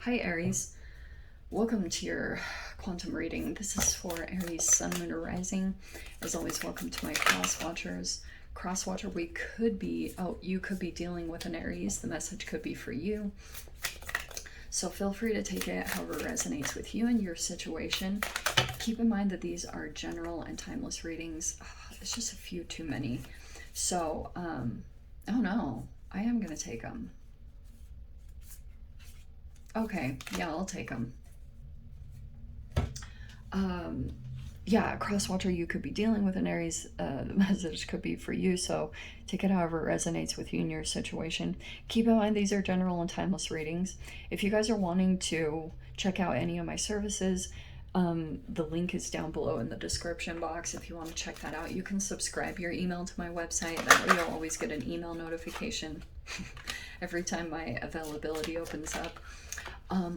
Hi Aries, welcome to your quantum reading. This is for Aries Sun, Moon, or Rising. As always, welcome to my cross watchers. Cross watcher, you could be dealing with an Aries. The message could be for you. So feel free to take it however resonates with you and your situation. Keep in mind that these are general and timeless readings. It's just a few too many. So, oh no, I am going to take them. Okay, yeah, I'll take them. Yeah, crosswatcher, you could be dealing with an Aries. The message could be for you, so take it however it resonates with you and your situation. Keep in mind these are general and timeless readings. If you guys are wanting to check out any of my services, the link is down below in the description box. If you want to check that out, you can subscribe your email to my website. That way you'll always get an email notification every time my availability opens up.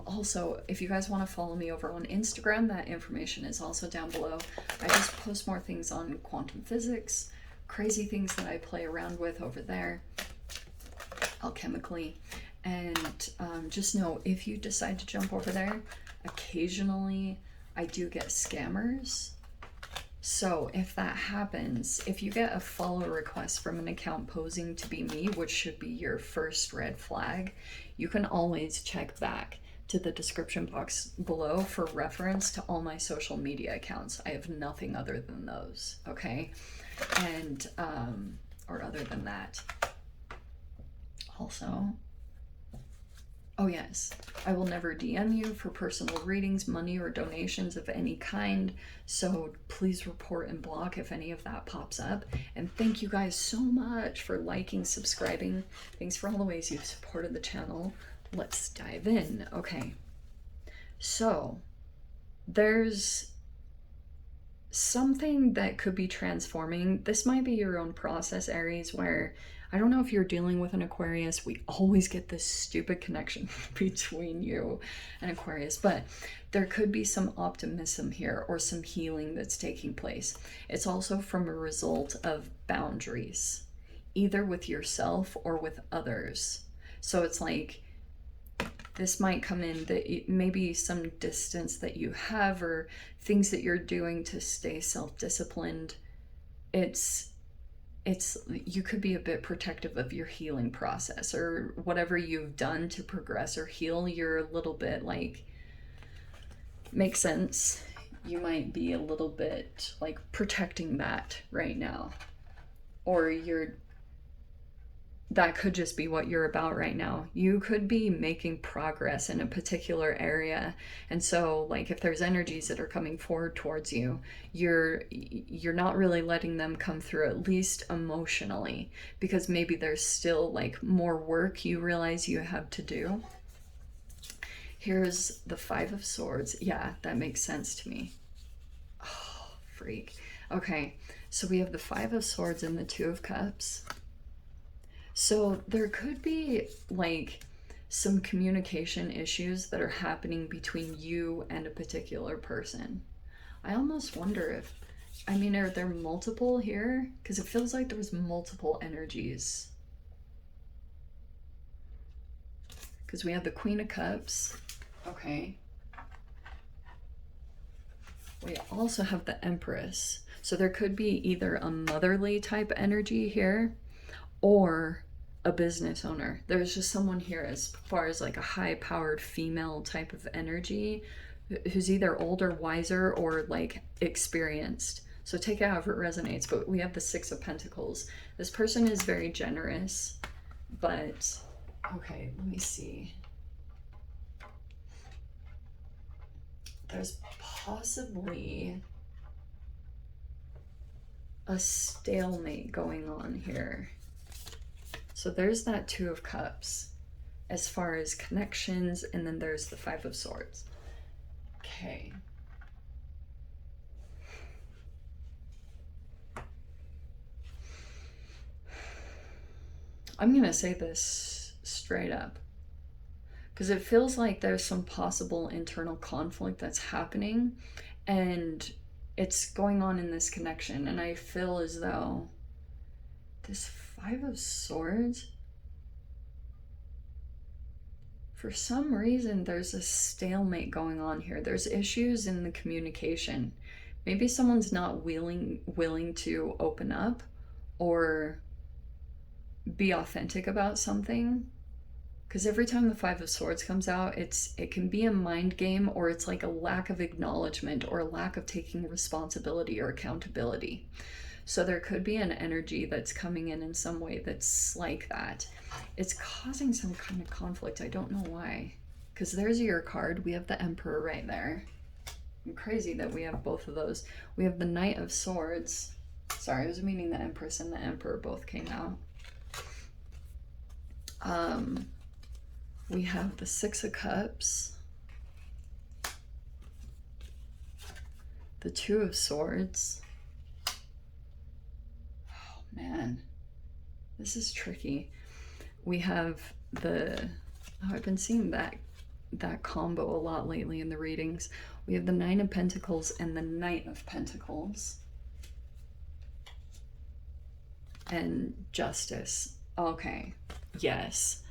Also, if you guys want to follow me over on Instagram, that information is also down below. I just post more things on quantum physics, crazy things that I play around with over there, alchemically. And just know, if you decide to jump over there, occasionally I do get scammers. So if that happens, if you get a follow request from an account posing to be me, which should be your first red flag, you can always check back to the description box below for reference to all my social media accounts. I have nothing other than those, okay? And, or other than that. Also, oh yes, I will never DM you for personal readings, money, or donations of any kind. So please report and block if any of that pops up. And thank you guys so much for liking, subscribing. Thanks for all the ways you've supported the channel. Let's dive in. Okay, so there's something that could be transforming. This might be your own process, Aries, where I don't know if you're dealing with an Aquarius. We always get this stupid connection between you and Aquarius, but there could be some optimism here or some healing that's taking place. It's also from a result of boundaries, either with yourself or with others. So it's like, this might come in that maybe some distance that you have or things that you're doing to stay self-disciplined. You could be a bit protective of your healing process or whatever you've done to progress or heal. You're a little bit like, makes sense. You might be a little bit like protecting that right now, or that could just be what you're about right now. You could be making progress in a particular area. And so like if there's energies that are coming forward towards you, you're not really letting them come through, at least emotionally, because maybe there's still like more work you realize you have to do. Here's the Five of Swords. Yeah, that makes sense to me. Oh, freak. Okay, so we have the Five of Swords and the Two of Cups. So there could be like some communication issues that are happening between you and a particular person. I almost wonder if, I mean, are there multiple here? Because it feels like there was multiple energies. Because we have the Queen of Cups. Okay. We also have the Empress. So there could be either a motherly type energy here or a business owner. There's just someone here as far as like a high-powered female type of energy who's either older, wiser, or like experienced. So take it however it resonates. But we have the Six of Pentacles. This person is very generous, but okay, let me see. There's possibly a stalemate going on here. So there's that Two of Cups as far as connections, and then there's the Five of Swords. Okay. I'm going to say this straight up, because it feels like there's some possible internal conflict that's happening, and it's going on in this connection, and I feel as though this Five of Swords For some reason, there's a stalemate going on here. There's issues in the communication. Maybe someone's not willing to open up or be authentic about something. Because every time the Five of Swords comes out, it can be a mind game, or it's like a lack of acknowledgement or a lack of taking responsibility or accountability. So there could be an energy that's coming in some way that's like that. It's causing some kind of conflict. I don't know why. Because there's your card. We have the Emperor right there. Crazy that we have both of those. We have the Knight of Swords. Sorry, I was meaning the Empress and the Emperor both came out. We have the Six of Cups, the Two of Swords. Oh man, this is tricky. We have I've been seeing that combo a lot lately in the readings. We have the Nine of Pentacles and the Knight of Pentacles. And Justice. Okay, yes.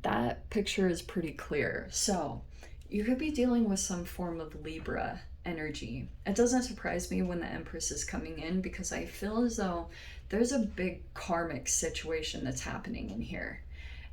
That picture is pretty clear. So you could be dealing with some form of Libra energy. It doesn't surprise me when the Empress is coming in, because I feel as though there's a big karmic situation that's happening in here.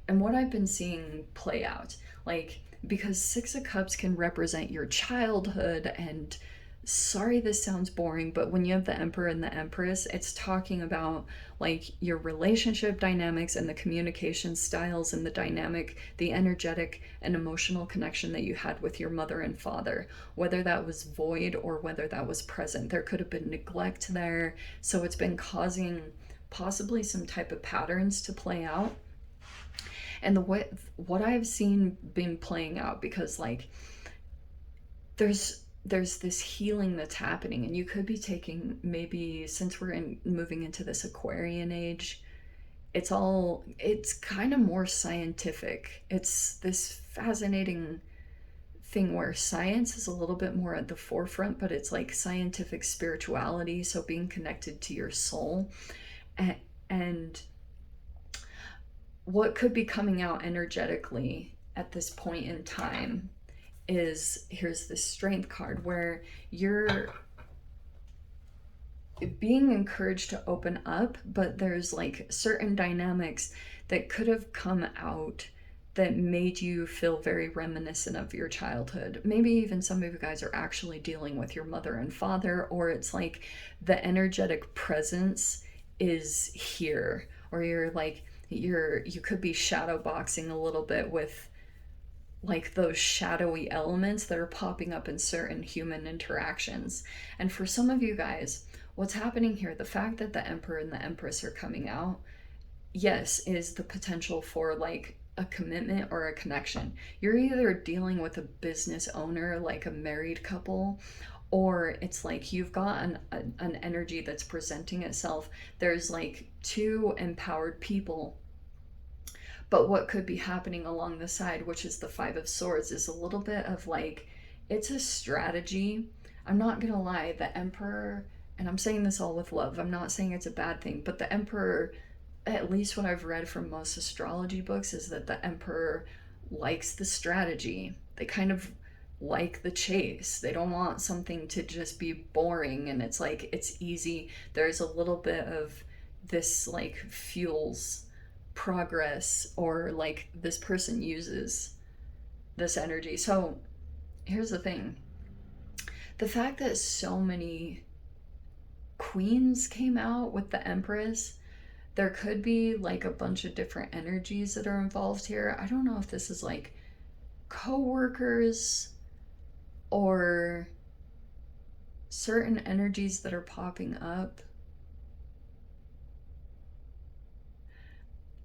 And what I've been seeing play out, like, because Six of Cups can represent your childhood, and sorry this sounds boring, but when you have the Emperor and the Empress, it's talking about like your relationship dynamics and the communication styles and the energetic and emotional connection that you had with your mother and father, whether that was void or whether that was present. There could have been neglect there, so it's been causing possibly some type of patterns to play out. And what I've seen been playing out, because like there's this healing that's happening, and you could be taking, maybe since we're moving into this Aquarian age, it's kind of more scientific. It's this fascinating thing where science is a little bit more at the forefront, but it's like scientific spirituality, so being connected to your soul. And what could be coming out energetically at this point in time is, here's this Strength card where you're being encouraged to open up, but there's like certain dynamics that could have come out that made you feel very reminiscent of your childhood. Maybe even some of you guys are actually dealing with your mother and father, or it's like the energetic presence is here, or you could be shadow boxing a little bit with like those shadowy elements that are popping up in certain human interactions. And for some of you guys, what's happening here, the fact that the Emperor and the Empress are coming out, yes, is the potential for like a commitment or a connection. You're either dealing with a business owner, like a married couple, or it's like you've got an energy that's presenting itself. There's like two empowered people. But what could be happening along the side, which is the Five of Swords, is a little bit of like, it's a strategy. I'm not gonna lie, the Emperor, and I'm saying this all with love, I'm not saying it's a bad thing, but the Emperor, at least what I've read from most astrology books, is that the Emperor likes the strategy. They kind of like the chase. They don't want something to just be boring and it's like, it's easy. There's a little bit of this like fuels progress, or like this person uses this energy. So here's the thing, the fact that so many queens came out with the Empress, there could be like a bunch of different energies that are involved here. I don't know if this is like co-workers or certain energies that are popping up.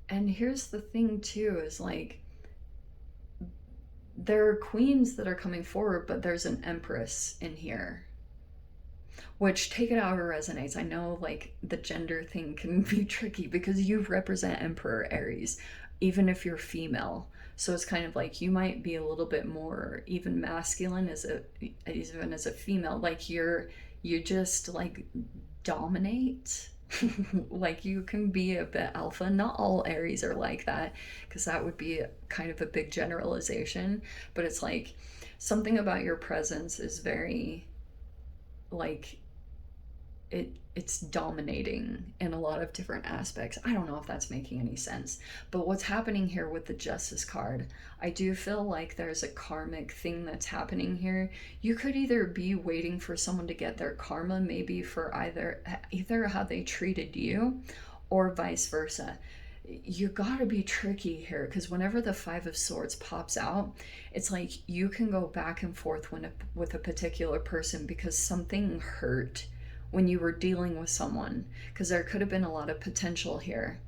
And here's the thing too, is like, there are queens that are coming forward, but there's an Empress in here. Which, take it however resonates. I know like the gender thing can be tricky because you represent Emperor Aries, even if you're female. So it's kind of like you might be a little bit more even masculine even as a female. Like you just like dominate. Like, you can be a bit alpha. Not all Aries are like that, because that would be kind of a big generalization. But it's like something about your presence is very, like, it's dominating in a lot of different aspects. I don't know if that's making any sense. But what's happening here with the Justice card, I do feel like there's a karmic thing that's happening here. You could either be waiting for someone to get their karma, maybe for either how they treated you, or vice versa. You gotta be tricky here, because whenever the Five of Swords pops out, it's like you can go back and forth with a particular person because something hurt when you were dealing with someone, because there could have been a lot of potential here.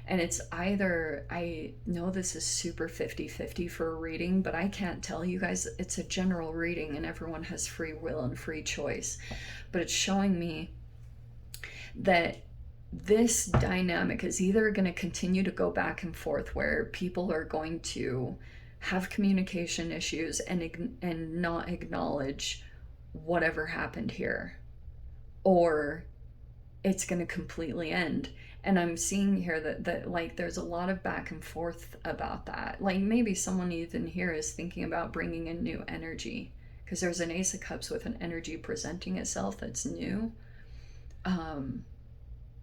And it's either, I know this is super 50-50 for a reading, but I can't tell you guys. It's a general reading and everyone has free will and free choice. But it's showing me that this dynamic is either going to continue to go back and forth, where people are going to have communication issues and not acknowledge whatever happened here, or it's going to completely end. And I'm seeing here that like there's a lot of back and forth about that. Like, maybe someone even here is thinking about bringing in new energy, because there's an Ace of Cups with an energy presenting itself that's new.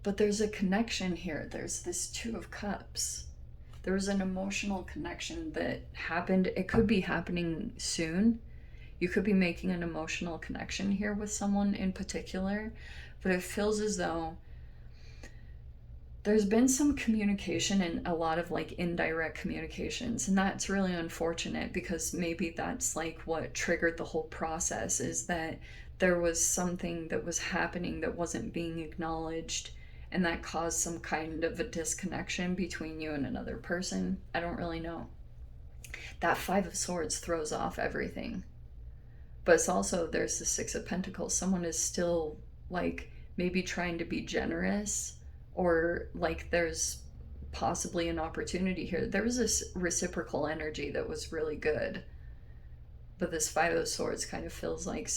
But there's a connection here. There's this Two of Cups. There's an emotional connection that happened. It could be happening soon. You could be making an emotional connection here with someone in particular, but it feels as though there's been some communication and a lot of like indirect communications, and that's really unfortunate, because maybe that's like what triggered the whole process, is that there was something that was happening that wasn't being acknowledged, and that caused some kind of a disconnection between you and another person. I don't really know. That Five of Swords throws off everything. But it's also, there's the Six of Pentacles. Someone is still like maybe trying to be generous, or like there's possibly an opportunity here. There was this reciprocal energy that was really good. But this Five of Swords kind of feels like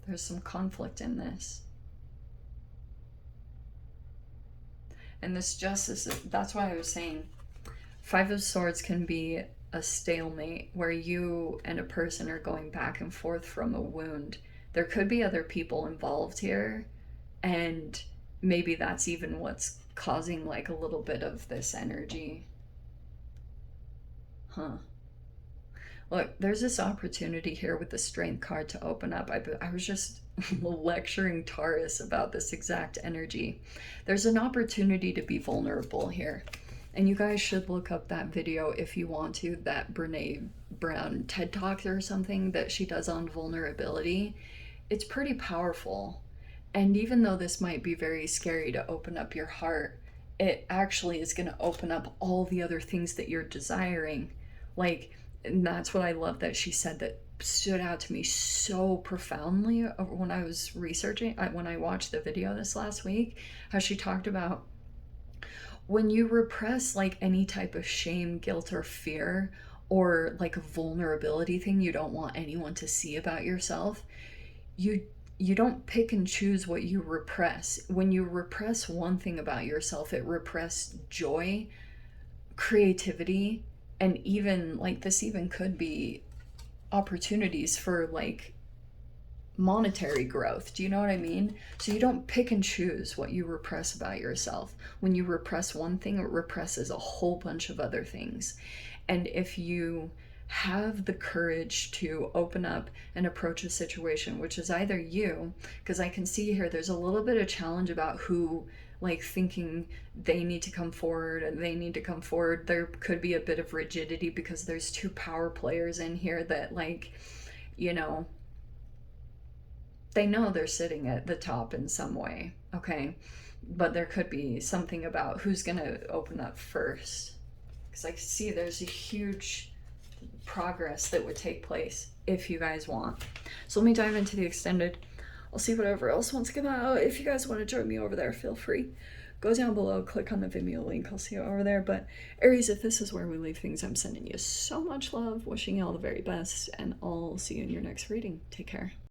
there's some conflict in this. And this Justice, that's why I was saying Five of Swords can be a stalemate, where you and a person are going back and forth from a wound. There could be other people involved here, and maybe that's even what's causing like a little bit of this energy. Look, there's this opportunity here with the Strength card to open up. I was just lecturing Taurus about this exact energy. There's an opportunity to be vulnerable here. And you guys should look up that video if you want to, that Brene Brown TED Talk or something that she does on vulnerability. It's pretty powerful. And even though this might be very scary to open up your heart, it actually is going to open up all the other things that you're desiring. Like, and that's what I love that she said, that stood out to me so profoundly when I was researching, when I watched the video this last week, how she talked about when you repress like any type of shame, guilt, or fear, or like a vulnerability thing you don't want anyone to see about yourself, you don't pick and choose what you repress. When you repress one thing about yourself, it represses joy, creativity, and even like this even could be opportunities for like monetary growth. Do you know what I mean? So you don't pick and choose what you repress about yourself. When you repress one thing, it represses a whole bunch of other things. And if you have the courage to open up and approach a situation, which is either you, because I can see here there's a little bit of challenge about who, like thinking they need to come forward and they need to come forward. There could be a bit of rigidity because there's two power players in here that, like, you know, they know they're sitting at the top in some way, okay? But there could be something about who's gonna open up first. Because I see there's a huge progress that would take place if you guys want. So let me dive into the extended. I'll see whatever else wants to come out. If you guys want to join me over there, feel free. Go down below, click on the Vimeo link. I'll see you over there. But Aries, if this is where we leave things, I'm sending you so much love, wishing you all the very best, and I'll see you in your next reading. Take care.